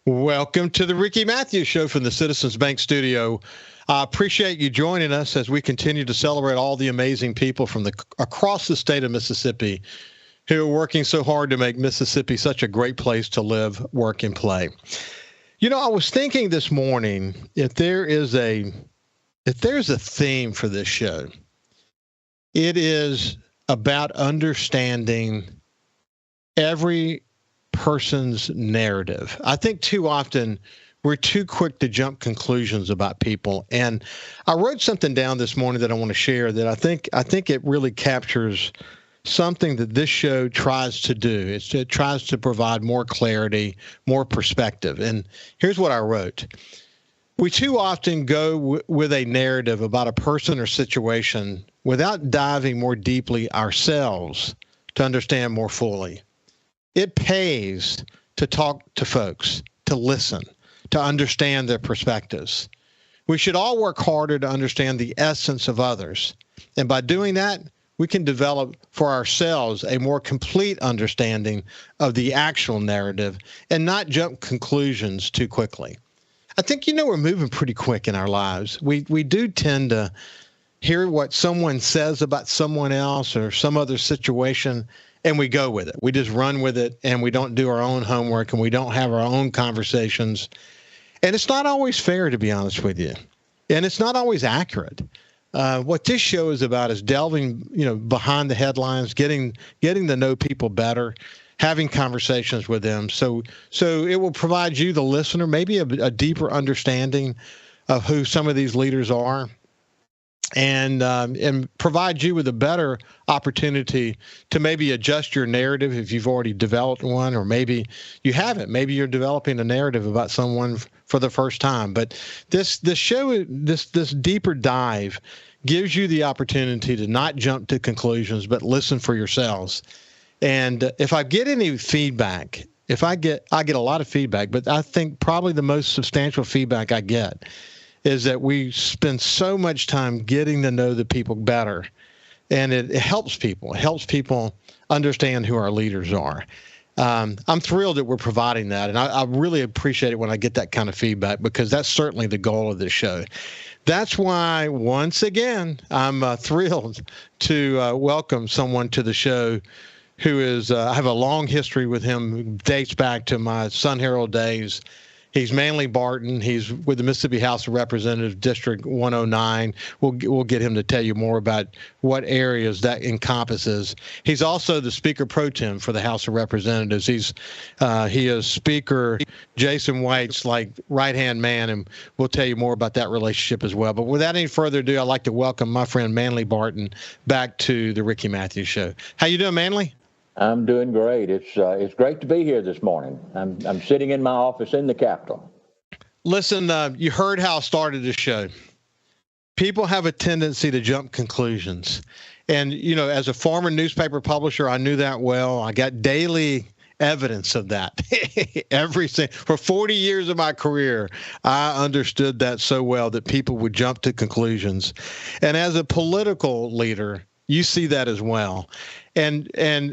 Welcome to the Ricky Matthews Show from the Citizens Bank Studio. I appreciate you joining us as we continue to celebrate all the amazing people from across the state of Mississippi who are working so hard to make Mississippi such a great place to live, work, and play. You know, I was thinking this morning, if there's a theme for this show, it is about understanding every person's narrative. I think too often we're too quick to jump conclusions about people. And I wrote something down this morning that I want to share that I think it really captures something that this show tries to do. It tries to provide more clarity, more perspective. And here's what I wrote. We too often go with a narrative about a person or situation without diving more deeply ourselves to understand more fully. It pays to talk to folks, to listen, to understand their perspectives. We should all work harder to understand the essence of others. And by doing that, we can develop for ourselves a more complete understanding of the actual narrative and not jump conclusions too quickly. I think, we're moving pretty quick in our lives. We do tend to hear what someone says about someone else or some other situation, and we go with it. We just run with it, and we don't do our own homework, and we don't have our own conversations. And it's not always fair, to be honest with you. And it's not always accurate. What this show is about is delving, behind the headlines, getting to know people better, having conversations with them. So it will provide you, the listener, maybe a deeper understanding of who some of these leaders are, and provide you with a better opportunity to maybe adjust your narrative if you've already developed one, or maybe you haven't. Maybe you're developing a narrative about someone for the first time. But this show, this deeper dive, gives you the opportunity to not jump to conclusions, but listen for yourselves. And if I get any feedback, I get a lot of feedback, but I think probably the most substantial feedback I get is that we spend so much time getting to know the people better, and it helps people. It helps people understand who our leaders are. I'm thrilled that we're providing that, and I really appreciate it when I get that kind of feedback, because that's certainly the goal of this show. That's why, once again, I'm thrilled to welcome someone to the show who is, I have a long history with him, dates back to my Sun Herald days. He's Manley Barton. He's with the Mississippi House of Representatives, District 109. We'll get him to tell you more about what areas that encompasses. He's also the Speaker Pro-Tem for the House of Representatives. He is Speaker Jason White's right-hand man, and we'll tell you more about that relationship as well. But without any further ado, I'd like to welcome my friend Manley Barton back to the Ricky Matthews Show. How you doing, Manley? I'm doing great. It's great to be here this morning. I'm sitting in my office in the Capitol. Listen, you heard how I started the show. People have a tendency to jump conclusions. And, as a former newspaper publisher, I knew that well. I got daily evidence of that. For 40 years of my career, I understood that so well, that people would jump to conclusions. And as a political leader, you see that as well. And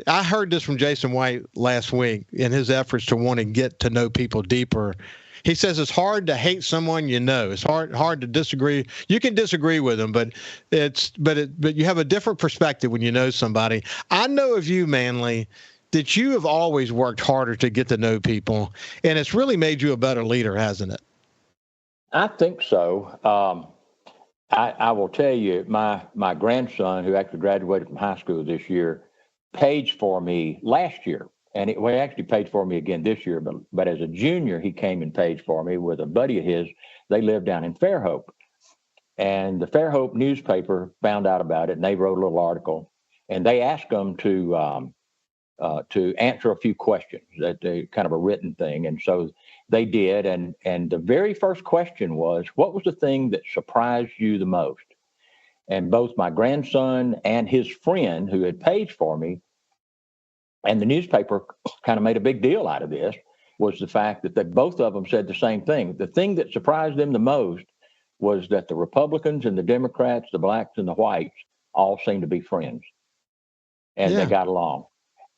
I heard this from Jason White last week in his efforts to want to get to know people deeper. He says it's hard to hate someone you know. It's hard to disagree. You can disagree with them, but you have a different perspective when you know somebody. I know of you, Manley, that you have always worked harder to get to know people, and it's really made you a better leader, hasn't it? I think so. I will tell you, my grandson, who actually graduated from high school this year, paged for me last year, and he actually paged for me again this year. But as a junior, he came and paged for me with a buddy of his. They live down in Fairhope, and the Fairhope newspaper found out about it, and they wrote a little article, and they asked them to answer a few questions, kind of a written thing, and so they did. And the very first question was, what was the thing that surprised you the most? And both my grandson and his friend, who had paged for me, and the newspaper kind of made a big deal out of this, was the fact that both of them said the same thing. The thing that surprised them the most was that the Republicans and the Democrats, the blacks and the whites, all seemed to be friends, and they got along.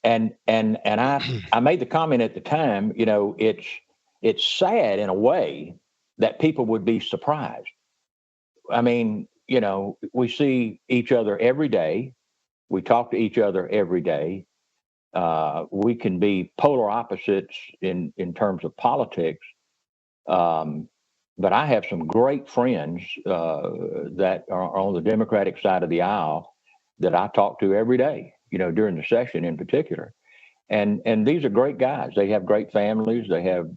And I made the comment at the time, it's sad in a way that people would be surprised. I mean, we see each other every day. We talk to each other every day. We can be polar opposites in terms of politics. But I have some great friends that are on the Democratic side of the aisle that I talk to every day, during the session in particular. And these are great guys. They have great families. They have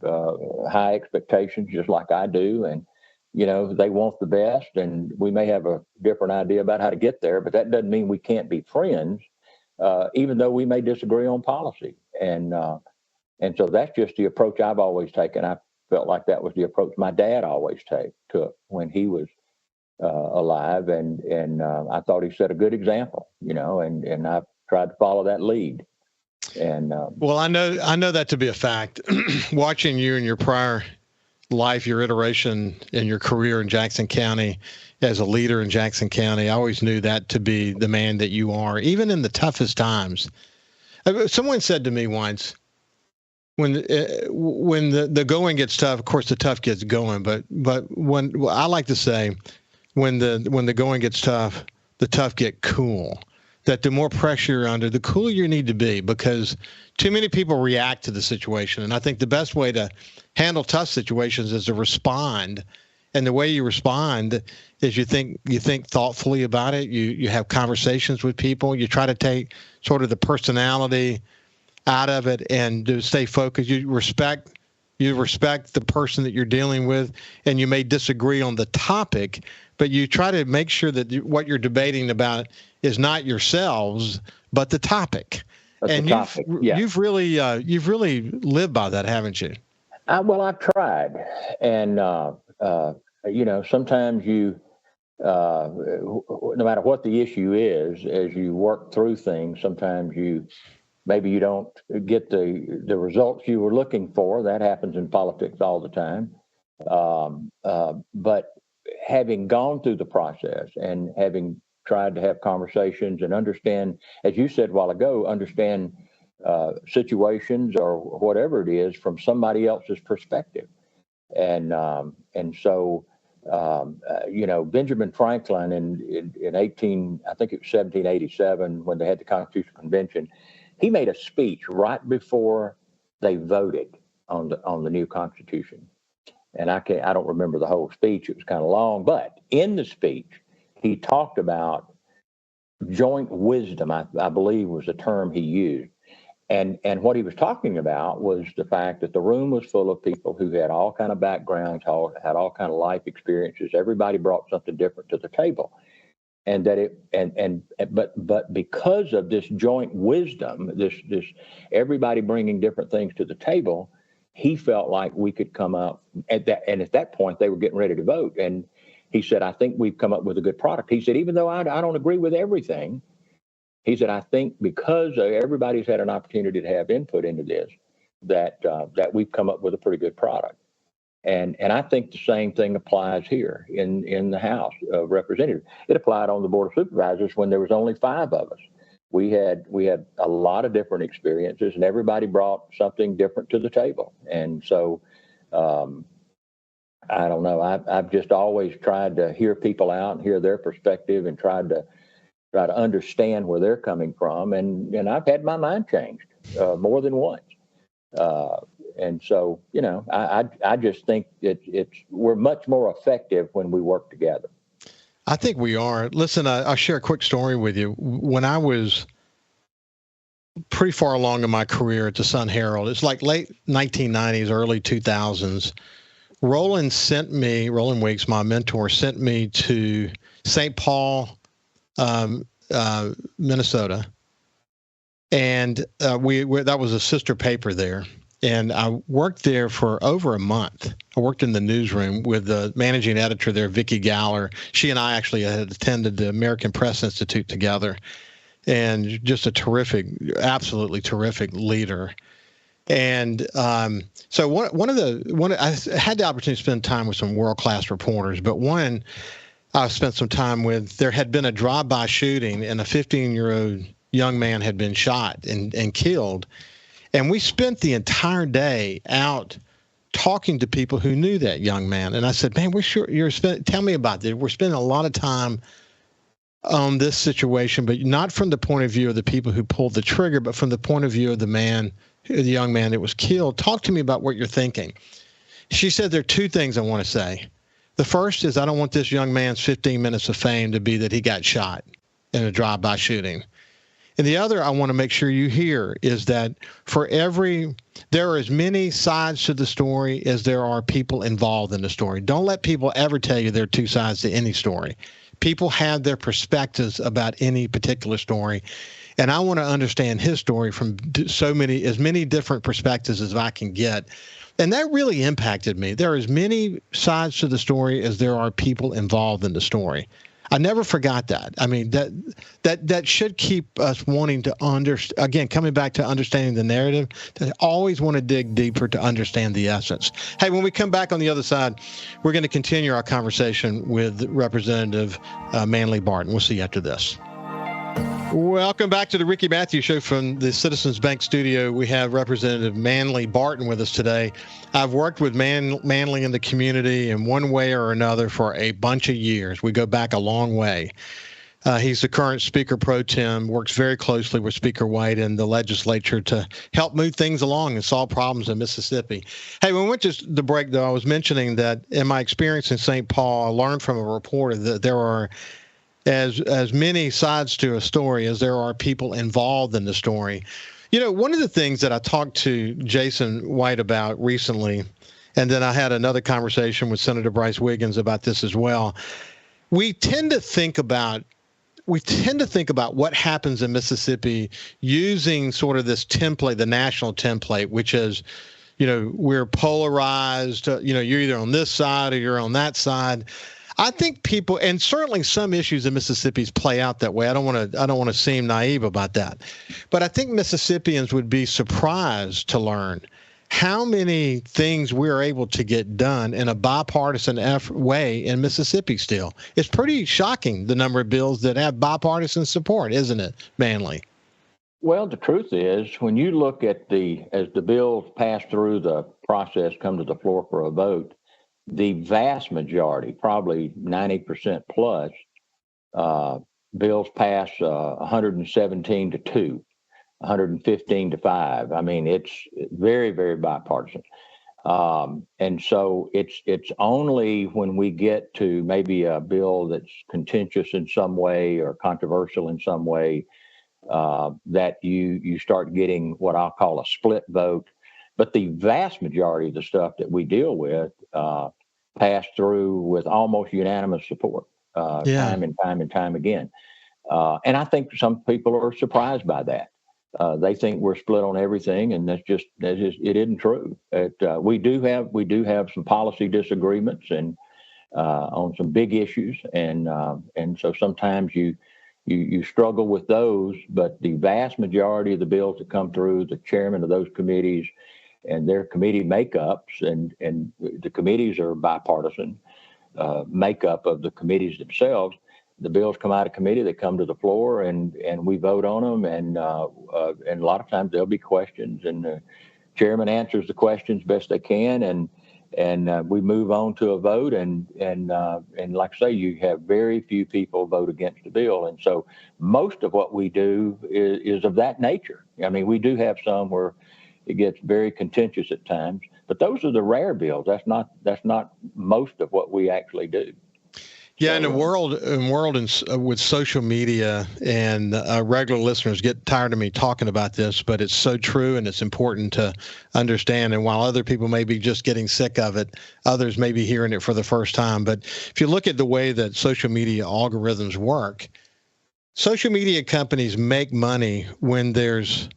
high expectations, just like I do. And, they want the best. And we may have a different idea about how to get there, but that doesn't mean we can't be friends, even though we may disagree on policy. And so that's just the approach I've always taken. I felt like that was the approach my dad always took when he was alive. And I thought he set a good example, and I've tried to follow that lead. And well, I know that to be a fact. Watching you in your prior life, your iteration in your career in Jackson County as a leader in Jackson County, I always knew that to be the man that you are, even in the toughest times. Someone said to me once, when the going gets tough, of course the tough gets going. But when I like to say, when the going gets tough, the tough get cool. That the more pressure you're under, the cooler you need to be, because too many people react to the situation. And I think the best way to handle tough situations is to respond. And the way you respond is you think thoughtfully about it. You have conversations with people. You try to take sort of the personality out of it and to stay focused. You respect the person that you're dealing with, and you may disagree on the topic, but you try to make sure that what you're debating about is not yourselves, but the topic. And you've really lived by that, haven't you? Well, I've tried, and sometimes you, no matter what the issue is, as you work through things, sometimes maybe you don't get the results you were looking for. That happens in politics all the time. But having gone through the process and having tried to have conversations and understand, as you said a while ago, understand situations or whatever it is from somebody else's perspective. And so, Benjamin Franklin in 1787, when they had the Constitutional Convention, he made a speech right before they voted on the new Constitution. And I don't remember the whole speech. It was kind of long, but in the speech, he talked about joint wisdom, I believe was the term he used. And what he was talking about was the fact that the room was full of people who had all kind of backgrounds, had all kind of life experiences. Everybody brought something different to the table. And that but because of this joint wisdom, this everybody bringing different things to the table, he felt like we could come up at that point they were getting ready to vote. And he said, I think we've come up with a good product. He said, even though I don't agree with everything, he said, I think because everybody's had an opportunity to have input into this, that we've come up with a pretty good product. And I think the same thing applies here in the House of Representatives. It applied on the Board of Supervisors when there was only 5 of us. We had a lot of different experiences, and everybody brought something different to the table. And so, I don't know. I've just always tried to hear people out and hear their perspective, and tried to understand where they're coming from. And I've had my mind changed more than once. And so, I just think we're much more effective when we work together. I think we are. Listen, I'll share a quick story with you. When I was pretty far along in my career at the Sun Herald, it's like late 1990s, early 2000s, Roland Weeks, my mentor, sent me to St. Paul, Minnesota. And that was a sister paper there. And I worked there for over a month. I worked in the newsroom with the managing editor there, Vicki Galler. She and I actually had attended the American Press Institute together, and just absolutely terrific leader. And so I had the opportunity to spend time with some world-class reporters, but one I spent some time with, there had been a drive-by shooting, and a 15-year-old young man had been shot and killed. And we spent the entire day out talking to people who knew that young man. And I said, man, tell me about this. We're spending a lot of time on this situation, but not from the point of view of the people who pulled the trigger, but from the point of view of the young man that was killed. Talk to me about what you're thinking. She said, there are two things I want to say. The first is, I don't want this young man's 15 minutes of fame to be that he got shot in a drive-by shooting. And the other I want to make sure you hear is that there are as many sides to the story as there are people involved in the story. Don't let people ever tell you there are two sides to any story. People have their perspectives about any particular story. And I want to understand his story from as many different perspectives as I can get. And that really impacted me. There are as many sides to the story as there are people involved in the story. I never forgot that. I mean, that should keep us wanting to understand, again, coming back to understanding the narrative, that I always want to dig deeper to understand the essence. Hey, when we come back on the other side, we're going to continue our conversation with Representative Manley Barton. We'll see you after this. Welcome back to the Ricky Matthews Show from the Citizens Bank studio. We have Representative Manley Barton with us today. I've worked with Manley in the community in one way or another for a bunch of years. We go back a long way. He's the current Speaker Pro Tem, works very closely with Speaker White in the legislature to help move things along and solve problems in Mississippi. Hey, when we went to the break, though, I was mentioning that in my experience in St. Paul, I learned from a reporter that there are as many sides to a story as there are people involved in the story. You know, one of the things that I talked to Jason White about recently, and then I had another conversation with Senator Bryce Wiggins about this as well. We tend to think about what happens in Mississippi using sort of this template, the national template, which is, you know, we're polarized, you know, you're either on this side or you're on that side. I think people, and certainly some issues in Mississippi play out that way. I don't want to seem naive about that, but I think Mississippians would be surprised to learn how many things we're able to get done in a bipartisan way in Mississippi still. It's pretty shocking, the number of bills that have bipartisan support, isn't it, Manley? Well, the truth is, when you look at as the bills pass through the process, come to the floor for a vote, the vast majority, probably 90% plus, bills pass 117 to 2, 115 to 5. I mean, it's very, very bipartisan. And so it's only when we get to maybe a bill that's contentious in some way or controversial in some way that you start getting what I'll call a split vote. But the vast majority of the stuff that we deal with passed through with almost unanimous support, time and time again. And I think some people are surprised by that. They think we're split on everything, and that's just it isn't true. We do have some policy disagreements and on some big issues, and so sometimes you struggle with those. But the vast majority of the bills that come through, the chairman of those committees and their committee makeups, and the committees are bipartisan makeup of the committees themselves. The bills come out of committee, they come to the floor, and we vote on them, and a lot of times there'll be questions, and the chairman answers the questions best they can, and we move on to a vote, and like I say, you have very few people vote against the bill, and so most of what we do is of that nature. I mean, we do have some where it gets very contentious at times, but those are the rare bills. That's not most of what we actually do. Yeah, so, in a world with social media, and regular listeners get tired of me talking about this, but it's so true and it's important to understand. And while other people may be just getting sick of it, others may be hearing it for the first time. But if you look at the way that social media algorithms work, social media companies make money when there's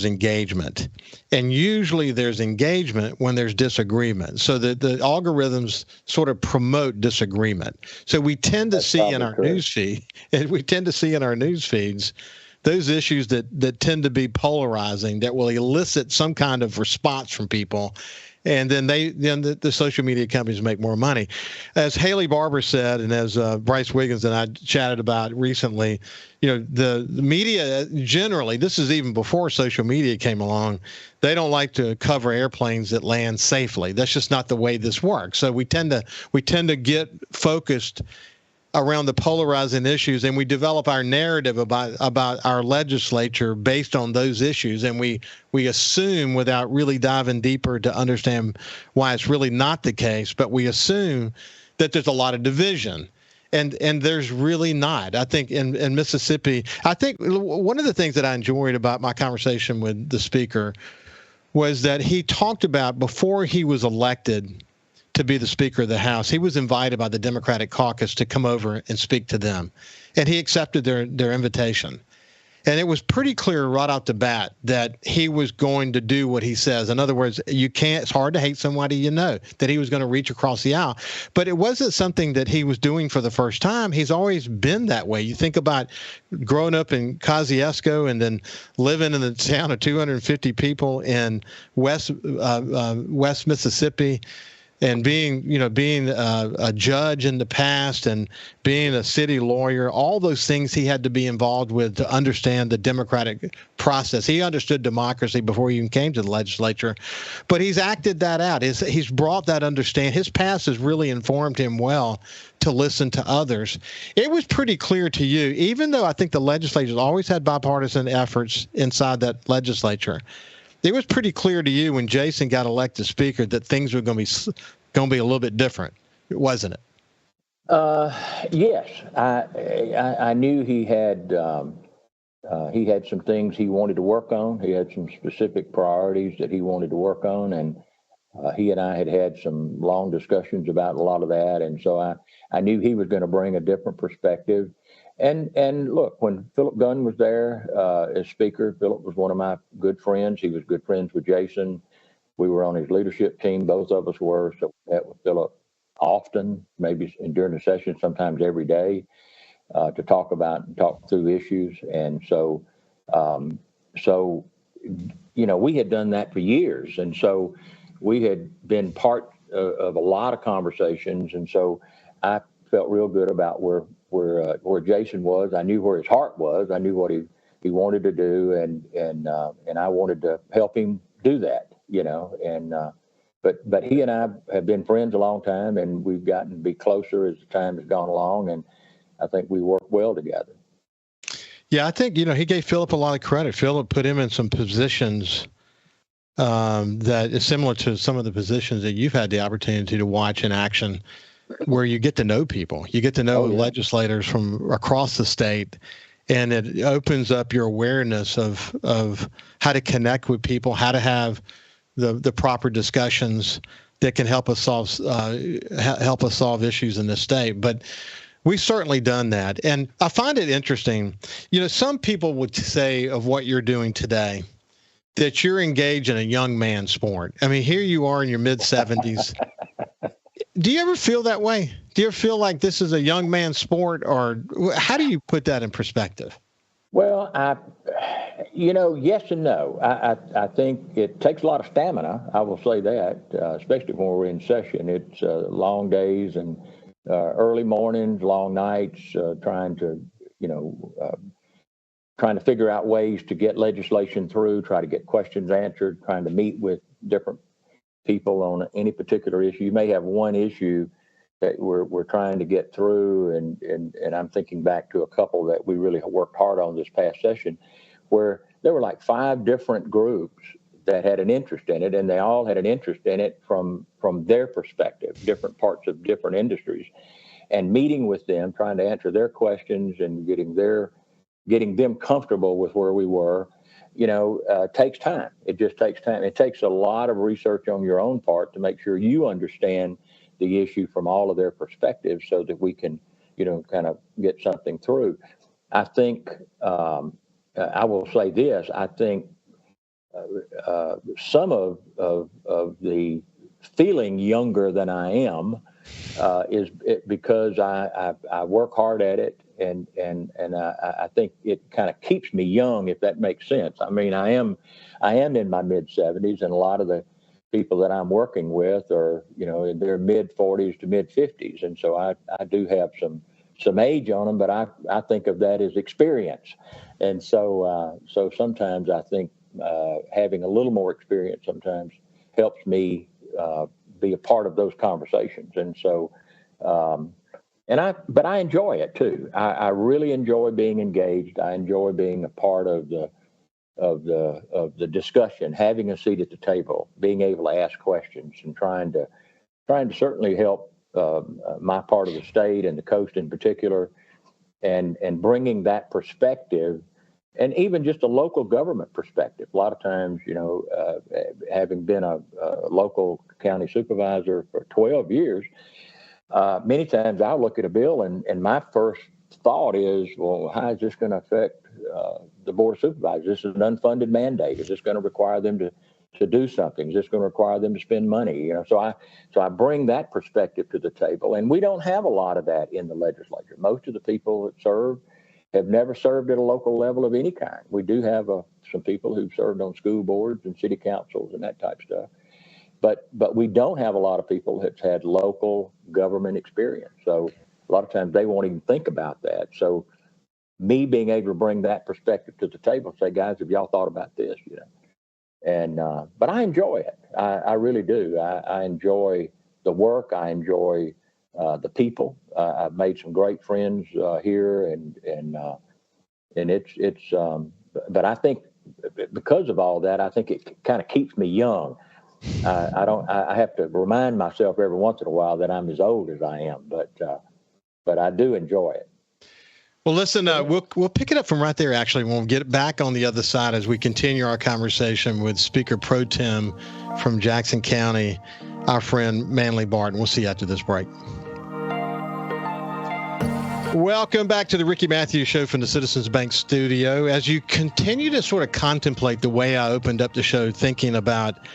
engagement. And usually there's engagement when there's disagreement. So the algorithms sort of promote disagreement. So we tend to see in our news feed, and we tend to see in our news feeds those issues that tend to be polarizing, that will elicit some kind of response from people. and then the social media companies make more money. As Haley Barber said, and as Bryce Wiggins and I chatted about recently, the media generally, this is even before social media came along, they don't like to cover airplanes that land safely. That's just not the way this works. So we tend to get focused around the polarizing issues, and we develop our narrative about our legislature based on those issues, and we assume, without really diving deeper to understand why it's really not the case, but we assume that there's a lot of division, and there's really not. I think in Mississippi, I think one of the things that I enjoyed about my conversation with the speaker was that he talked about, before he was elected to be the Speaker of the House, he was invited by the Democratic caucus to come over and speak to them. And he accepted their invitation. And it was pretty clear right out the bat that he was going to do what he says. In other words, it's hard to hate somebody that he was going to reach across the aisle. But it wasn't something that he was doing for the first time. He's always been that way. You think about growing up in Kosciuszko and then living in the town of 250 people in West Mississippi, and being a judge in the past and being a city lawyer, all those things he had to be involved with to understand the democratic process. He understood democracy before he even came to the legislature, but he's acted that out. He's brought that understanding. His past has really informed him well to listen to others. It was pretty clear to you, even though I think the legislature's always had bipartisan efforts inside that legislature, it was pretty clear to you when Jason got elected Speaker that things were going to be a little bit different, wasn't it? Yes, I knew he had some things he wanted to work on. He had some specific priorities that he wanted to work on, and he and I had some long discussions about a lot of that. And so I knew he was going to bring a different perspective. And look, when Philip Gunn was there as Speaker, Philip was one of my good friends. He was good friends with Jason. We were on his leadership team. Both of us were. So we met with Philip often, maybe during the session, sometimes every day, to talk through issues. And so, we had done that for years. And so we had been part of a lot of conversations. And so I felt real good about where Jason was. I knew where his heart was. I knew what he wanted to do, and I wanted to help him do that. But he and I have been friends a long time, and we've gotten to be closer as the time has gone along, and I think we work well together. Yeah, I think he gave Philip a lot of credit. Philip put him in some positions that is similar to some of the positions that you've had the opportunity to watch in action, where you get to know people. You get to know legislators from across the state, and it opens up your awareness of how to connect with people, how to have the proper discussions that can help us solve issues in the state. But we've certainly done that. And I find it interesting. Some people would say of what you're doing today that you're engaged in a young man sport. I mean, here you are in your mid-70s. Do you ever feel that way? Do you ever feel like this is a young man's sport, or how do you put that in perspective? Well, yes and no. I think it takes a lot of stamina. I will say that, especially when we're in session. It's long days and early mornings, long nights, trying to figure out ways to get legislation through, try to get questions answered, trying to meet with different people on any particular issue. You may have one issue that we're trying to get through, and I'm thinking back to a couple that we really worked hard on this past session, where there were like 5 different groups that had an interest in it, and they all had an interest in it from their perspective, different parts of different industries, and meeting with them, trying to answer their questions and getting them comfortable with where we were. Takes time. It just takes time. It takes a lot of research on your own part to make sure you understand the issue from all of their perspectives, so that we can, kind of get something through. I think I will say this. I think some of the feeling younger than I am is because I work hard at it, and I think it kind of keeps me young, if that makes sense. I mean, I am in my mid-70s, and a lot of the people that I'm working with are, in their mid 40s to mid 50s. And so I do have some age on them, but I think of that as experience. And so sometimes I think having a little more experience sometimes helps me be a part of those conversations. And so, but I enjoy it too. I really enjoy being engaged. I enjoy being a part of the discussion, having a seat at the table, being able to ask questions, and trying to certainly help my part of the state and the coast in particular, and bringing that perspective, and even just a local government perspective. A lot of times, having been a local county supervisor for 12 years, many times I'll look at a bill and my first thought is, well, how is this going to affect the Board of Supervisors? This is an unfunded mandate. Is this going to require them to do something? Is this going to require them to spend money? So I bring that perspective to the table, and we don't have a lot of that in the legislature. Most of the people that serve have never served at a local level of any kind. We do have some people who've served on school boards and city councils and that type of stuff, but we don't have a lot of people that's had local government experience. So a lot of times they won't even think about that. So me being able to bring that perspective to the table, say, guys, have y'all thought about this? And but I enjoy it. I really do. I enjoy the work. I enjoy the people. I've made some great friends here, and it's. But I think because of all that, I think it kind of keeps me young. I have to remind myself every once in a while that I'm as old as I am, but I do enjoy it. Well, listen, we'll pick it up from right there, actually, when we get back on the other side as we continue our conversation with Speaker Pro-Tem from Jackson County, our friend Manley Barton. We'll see you after this break. Welcome back to the Ricky Matthews Show from the Citizens Bank studio. As you continue to sort of contemplate the way I opened up the show, thinking about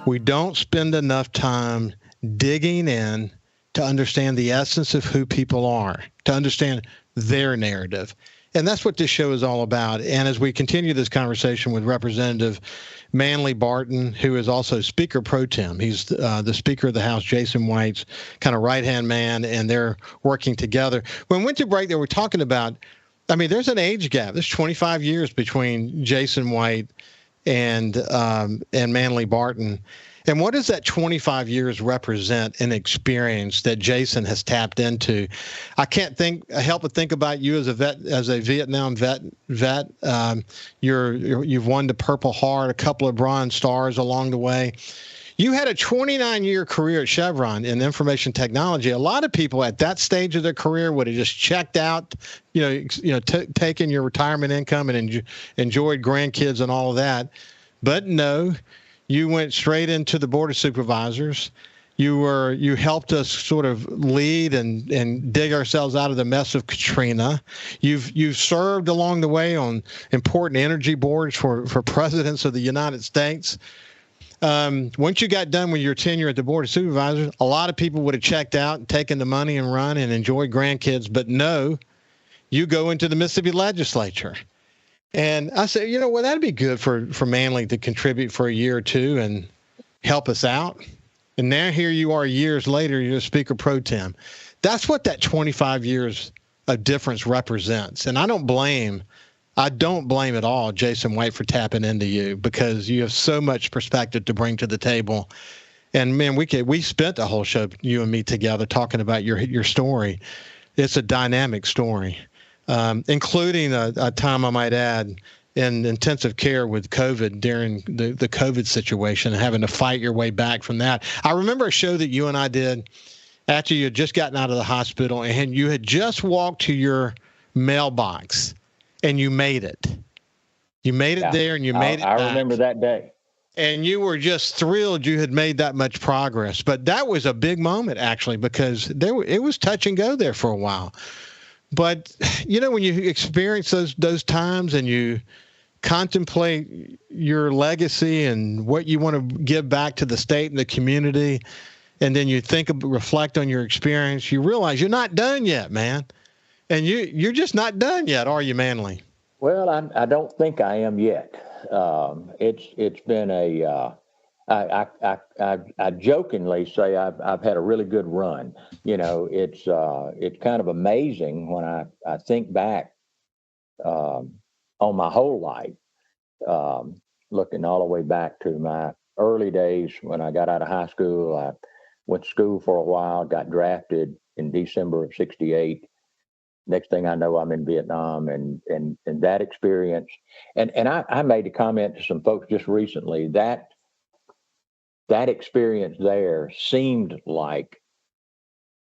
we don't spend enough time digging in to understand the essence of who people are, to understand their narrative. And that's what this show is all about. And as we continue this conversation with Representative Manley Barton, who is also Speaker Pro-Tem, he's the Speaker of the House, Jason White's kind of right-hand man, and they're working together. When we went to break, they were talking about, there's an age gap. There's 25 years between Jason White and Manley Barton. And what does that 25 years represent in experience that Jason has tapped into? I can't help but think about you as a Vietnam vet. You've won the Purple Heart, a couple of Bronze Stars along the way. You had a 29-year career at Chevron in information technology. A lot of people at that stage of their career would have just checked out, taken your retirement income and enjoyed grandkids and all of that. But no. You went straight into the Board of Supervisors. You helped us sort of lead and dig ourselves out of the mess of Katrina. You've served along the way on important energy boards for presidents of the United States. Once you got done with your tenure at the Board of Supervisors, a lot of people would have checked out and taken the money and run and enjoyed grandkids. But no, you go into the Mississippi legislature. And I said, that'd be good for Manley to contribute for a year or two and help us out. And now here you are years later, you're Speaker Pro-Tem. That's what that 25 years of difference represents. And I don't blame at all Jason White for tapping into you, because you have so much perspective to bring to the table. And man, we spent the whole show, you and me together, talking about your story. It's a dynamic story. Including a time, I might add, in intensive care with COVID during the COVID situation, and having to fight your way back from that. I remember a show that you and I did after you had just gotten out of the hospital, and you had just walked to your mailbox, and you made it. You made it there, and you made it back. I remember that day. And you were just thrilled you had made that much progress. But that was a big moment, actually, because it was touch and go there for a while. But, when you experience those times and you contemplate your legacy and what you want to give back to the state and the community, and then you reflect on your experience, you realize you're not done yet, man. And you're just not done yet, are you, Manley? Well, I don't think I am yet. It's been I jokingly say I've had a really good run. It's kind of amazing when I think back on my whole life, looking all the way back to my early days when I got out of high school. I went to school for a while, got drafted in December of '68. Next thing I know, I'm in Vietnam, and that experience, and I made a comment to some folks just recently that experience there seemed like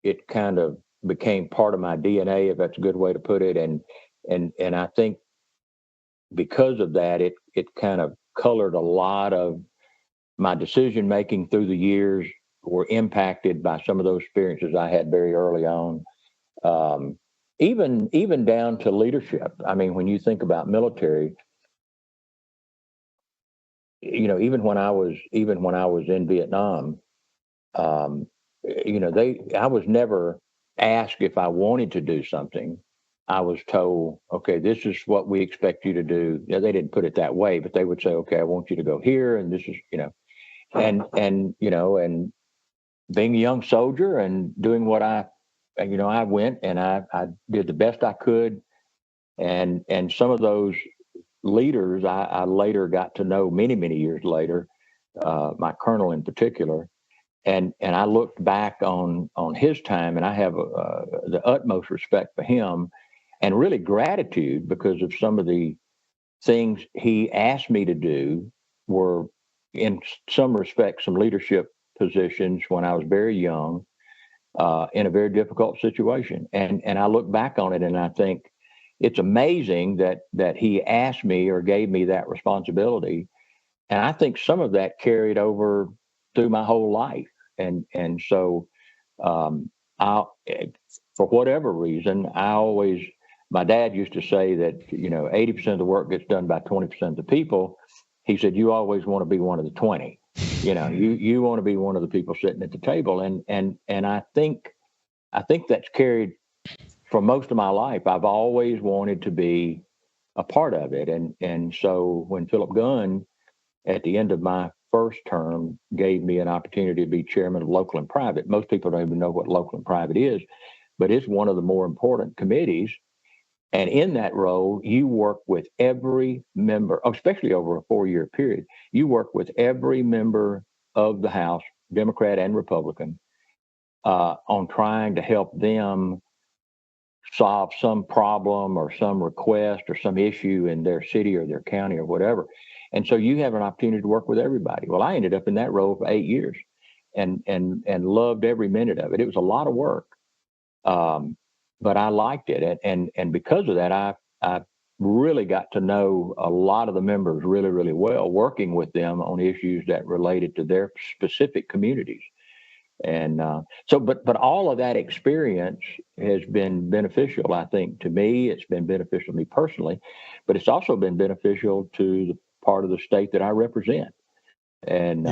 it kind of became part of my DNA, if that's a good way to put it, and I think because of that, it kind of colored a lot of my decision making through the years, were impacted by some of those experiences I had very early on. Um, even down to leadership. I mean, when you think about military, even when I was in Vietnam, um, I was never asked if I wanted to do something. I was told, okay, this is what we expect you to do. They didn't put it that way, but they would say, okay, I want you to go here, and this is, and being a young soldier and doing what I went and I did the best I could, and some of those leaders I later got to know many years later, my colonel in particular, and I looked back on his time, and I have the utmost respect for him, and really gratitude, because of some of the things he asked me to do were in some respects some leadership positions when I was very young, in a very difficult situation. And I look back on it and I think it's amazing that he asked me or gave me that responsibility. And I think some of that carried over through my whole life. And so I, for whatever reason, my dad used to say that, 80% of the work gets done by 20% of the people. He said, you always want to be one of the 20. You want to be one of the people sitting at the table. And I think that's carried for most of my life. I've always wanted to be a part of it. And so when Philip Gunn, at the end of my first term, gave me an opportunity to be chairman of Local and Private. Most people don't even know what Local and Private is, but it's one of the more important committees. And in that role, you work with every member, especially over a 4-year period, you work with every member of the House, Democrat and Republican, on trying to help them solve some problem or some request or some issue in their city or their county or whatever. And so you have an opportunity to work with everybody. Well, I ended up in that role for 8 years and loved every minute of it. It was a lot of work. But I liked it. And because of that, I really got to know a lot of the members really, really well, working with them on issues that related to their specific communities. And but all of that experience has been beneficial, I think, to me. It's been beneficial to me personally, but it's also been beneficial to the part of the state that I represent. And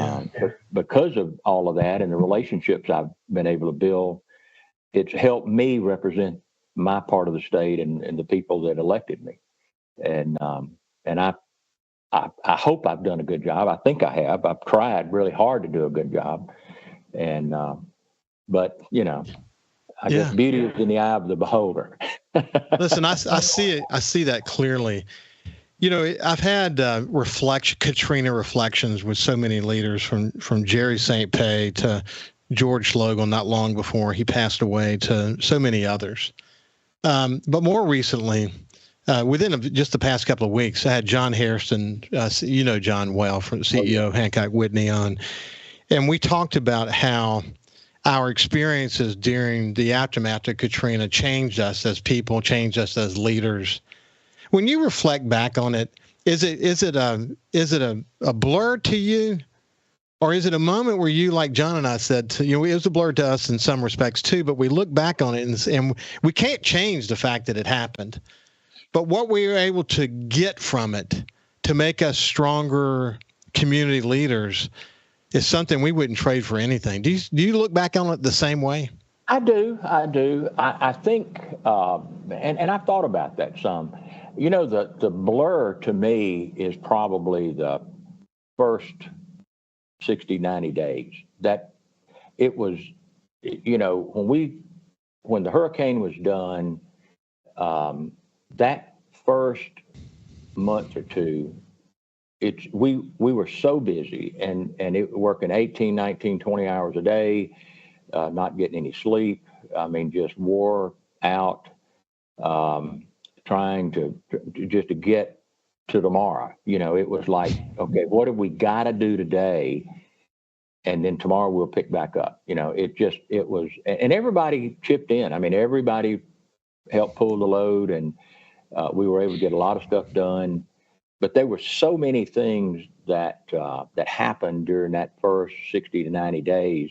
because of all of that and the relationships I've been able to build, it's helped me represent my part of the state and the people that elected me. And I hope I've done a good job. I think I have. I've tried really hard to do a good job. And but I guess beauty is in the eye of the beholder. Listen, I see it. I see that clearly. I've had Katrina reflections with so many leaders, from Jerry St. Pé to George Logan not long before he passed away, to so many others. But more recently, within just the past couple of weeks, I had John Hairston, John well, from CEO of Hancock Whitney on, and we talked about how our experiences during the aftermath of Katrina changed us as people, changed us as leaders. When you reflect back on it, is it a blur to you? Or is it a moment where you, like John and I said, it was a blur to us in some respects too, but we look back on it and we can't change the fact that it happened. But what we were able to get from it to make us stronger community leaders is something we wouldn't trade for anything. Do you look back on it the same way? I do. I think, and I've thought about that some. The blur to me is probably the first 60, 90 days. That it was, when the hurricane was done, that first month or two, we were so busy and working 18, 19, 20 hours a day, not getting any sleep. I mean, just wore out, trying to get to tomorrow. It was like, okay, what have we got to do today? And then tomorrow we'll pick back up. It was, and everybody chipped in. I mean, everybody helped pull the load, and we were able to get a lot of stuff done. But there were so many things that happened during that first 60 to 90 days,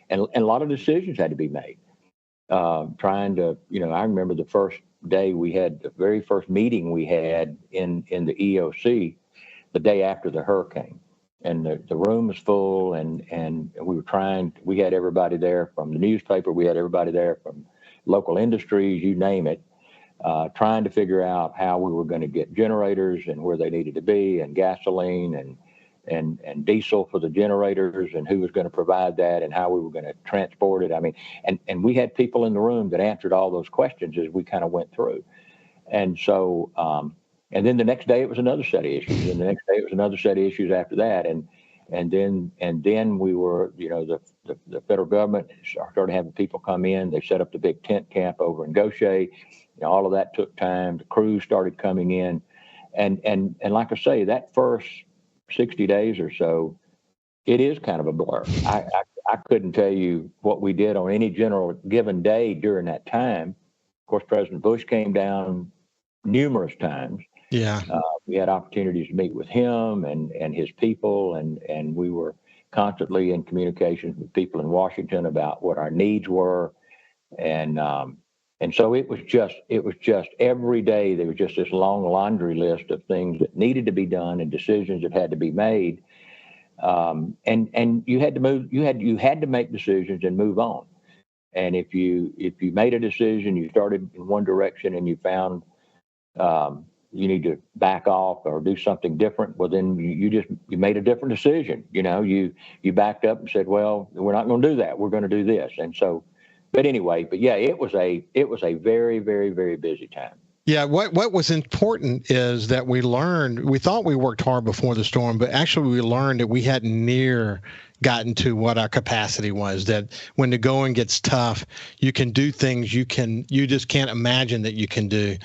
and a lot of decisions had to be made. Trying to, I remember the first day we had, the very first meeting we had in the EOC, the day after the hurricane, and the room was full, and we had everybody there from the newspaper, we had everybody there from local industries, you name it. Trying to figure out how we were going to get generators and where they needed to be, and gasoline and diesel for the generators, and who was going to provide that, and how we were going to transport it. I mean, and we had people in the room that answered all those questions as we kind of went through. And so, and then the next day it was another set of issues, and the next day it was another set of issues after that. And then we were, the federal government started having people come in. They set up the big tent camp over in Goshen. All of that took time. The crews started coming in, and like I say, that first 60 days or so, it is kind of a blur. I couldn't tell you what we did on any general given day during that time. Of course, President Bush came down numerous times. Yeah, we had opportunities to meet with him and his people, and we were constantly in communication with people in Washington about what our needs were, and so it was just every day there was just this long laundry list of things that needed to be done and decisions that had to be made, and you had to move. You had to make decisions and move on. And if you made a decision, you started in one direction and you found you need to back off or do something different, well, then you made a different decision. You backed up and said, well, we're not going to do that. We're going to do this. And so, but yeah, it was a very, very, very busy time. Yeah, what was important is that we thought we worked hard before the storm, but actually we learned that we hadn't near gotten to what our capacity was, that when the going gets tough, you can do things you just can't imagine that you can do.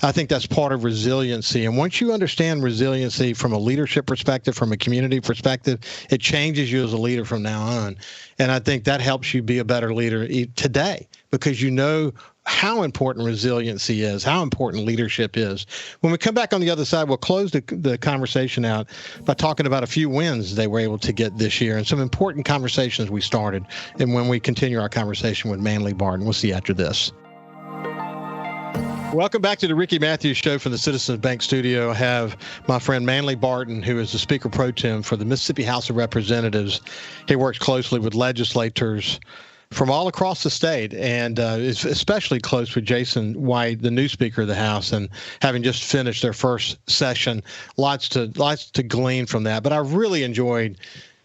I think that's part of resiliency. And once you understand resiliency from a leadership perspective, from a community perspective, it changes you as a leader from now on. And I think that helps you be a better leader today, because you know how important resiliency is, how important leadership is. When we come back on the other side, we'll close the conversation out by talking about a few wins they were able to get this year and some important conversations we started. And when we continue our conversation with Manley Barton, we'll see you after this. Welcome back to the Ricky Matthews Show from the Citizens Bank Studio. I have my friend Manley Barton, who is the Speaker Pro-Tem for the Mississippi House of Representatives. He works closely with legislators from all across the state, and is especially close with Jason White, the new Speaker of the House, and having just finished their first session, lots to glean from that. But I really enjoyed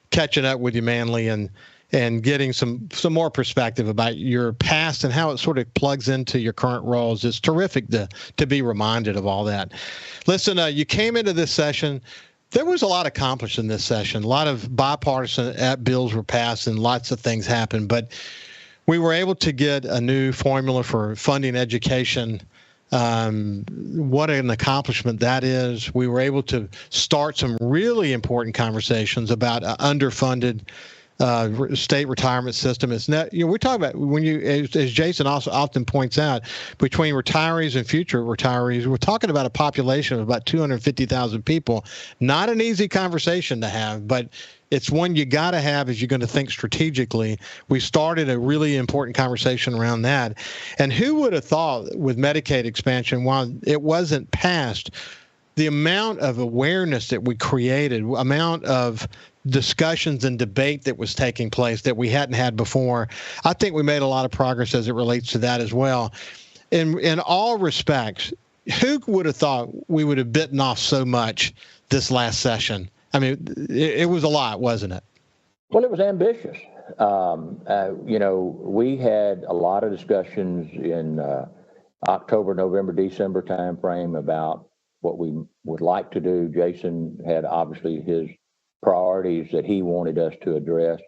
catching up with you, Manley, and getting some more perspective about your past and how it sort of plugs into your current roles. It's terrific to be reminded of all that. Listen, you came into this session. There was a lot accomplished in this session. A lot of bipartisan bills were passed and lots of things happened. But we were able to get a new formula for funding education. What an accomplishment that is. We were able to start some really important conversations about underfunded state retirement system. It's not, we talk about when as Jason also often points out, between retirees and future retirees, we're talking about a population of about 250,000 people. Not an easy conversation to have, but it's one you got to have as you're going to think strategically. We started a really important conversation around that. And who would have thought with Medicaid expansion, while it wasn't passed, the amount of awareness that we created, amount of discussions and debate that was taking place that we hadn't had before. I think we made a lot of progress as it relates to that as well. In all respects, who would have thought we would have bitten off so much this last session? I mean, it was a lot, wasn't it? Well, it was ambitious. We had a lot of discussions in October, November, December timeframe about what we would like to do. Jason had obviously his priorities that he wanted us to address.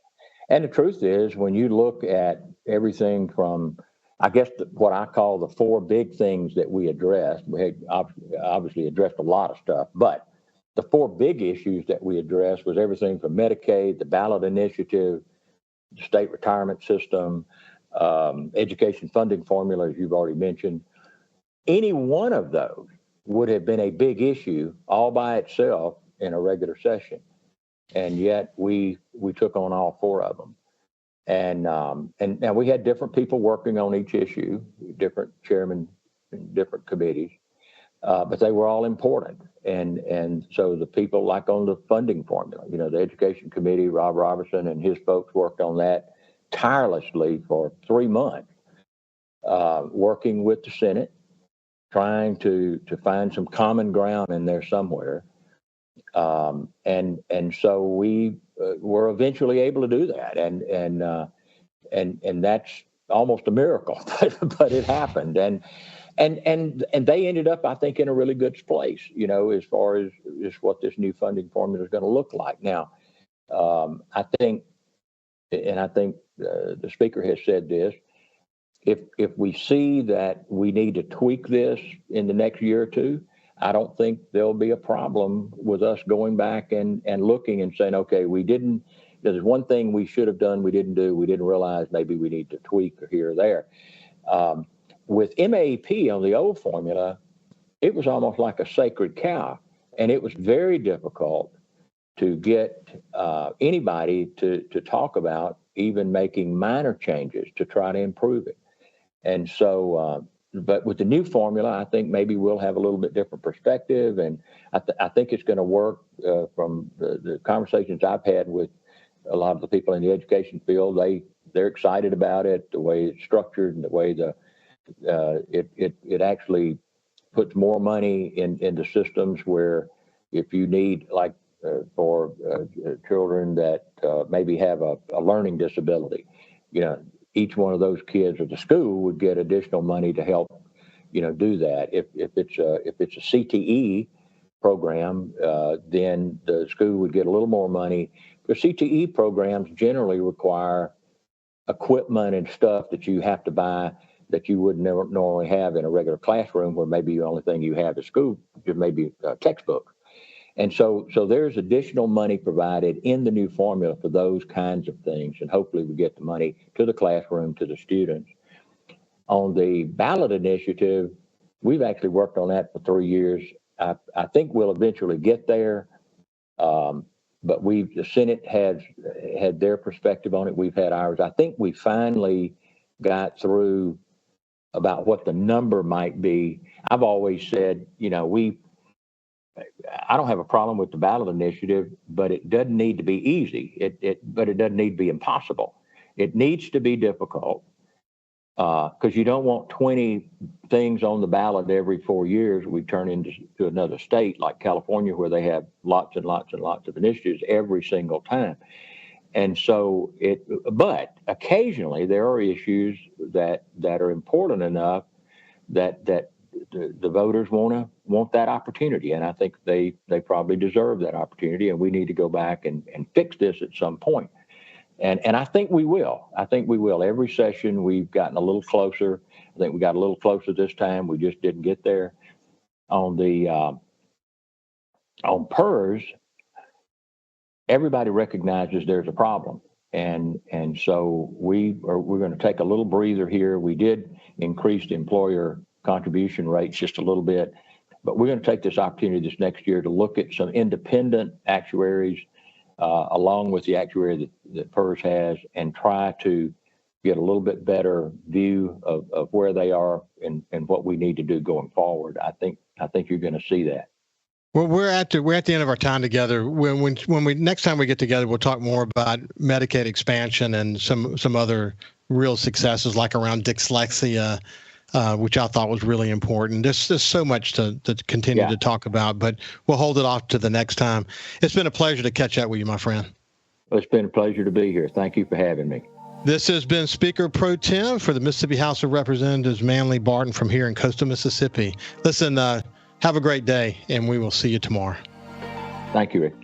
And the truth is, when you look at everything from, I guess, what I call the four big things that we addressed, we had obviously addressed a lot of stuff, but the four big issues that we addressed was everything from Medicaid, the ballot initiative, the state retirement system, education funding formula, as you've already mentioned. Any one of those would have been a big issue all by itself in a regular session. And yet we took on all four of them. And now we had different people working on each issue, different chairmen in different committees, but they were all important. And so the people like on the funding formula, the education committee, Rob Robertson and his folks worked on that tirelessly for 3 months, working with the Senate, trying to find some common ground in there somewhere. And so we were eventually able to do that. And that's almost a miracle, but it happened. And they ended up, I think, in a really good place, as far as what this new funding formula is going to look like. Now, I think the speaker has said this, if we see that we need to tweak this in the next year or two, I don't think there'll be a problem with us going back and looking and saying, okay, there's one thing we should have done, we didn't do, we didn't realize, maybe we need to tweak here or there. With MAP on the old formula, it was almost like a sacred cow, and it was very difficult to get anybody to talk about even making minor changes to try to improve it. And so, but with the new formula, I think maybe we'll have a little bit different perspective. And I think it's going to work from the conversations I've had with a lot of the people in the education field. They're excited about it, the way it's structured and the way it actually puts more money into systems where if you need, like for children that maybe have a learning disability, each one of those kids or the school would get additional money to help, do that. If it's a CTE program, then the school would get a little more money. The CTE programs generally require equipment and stuff that you have to buy that you would never normally have in a regular classroom, where maybe the only thing you have at school is maybe textbooks. And so there's additional money provided in the new formula for those kinds of things, and hopefully we get the money to the classroom, to the students. On the ballot initiative, we've actually worked on that for 3 years. I think we'll eventually get there, but the Senate has had their perspective on it. We've had ours. I think we finally got through about what the number might be. I've always said, I don't have a problem with the ballot initiative, but it doesn't need to be easy. But it doesn't need to be impossible. It needs to be difficult, because you don't want 20 things on the ballot every 4 years. We turn into another state like California, where they have lots and lots and lots of initiatives every single time. And so but occasionally there are issues that are important enough that the voters want that opportunity, and I think they probably deserve that opportunity, and we need to go back and fix this at some point. And I think we will. Every session we've gotten a little closer. I think we got a little closer this time. We just didn't get there. On PERS, everybody recognizes there's a problem, and so we're going to take a little breather here. We did increase the employer contribution rates just a little bit, but we're going to take this opportunity this next year to look at some independent actuaries along with the actuary that PERS has, and try to get a little bit better view of where they are and what we need to do going forward. I think you're going to see that. Well, we're at the end of our time together. When we next time we get together, we'll talk more about Medicaid expansion and some other real successes, like around dyslexia, which I thought was really important. There's so much to continue to talk about, but we'll hold it off to the next time. It's been a pleasure to catch up with you, my friend. It's been a pleasure to be here. Thank you for having me. This has been Speaker Pro Tem for the Mississippi House of Representatives, Manley Barton from here in coastal Mississippi. Listen, have a great day, and we will see you tomorrow. Thank you, Rick.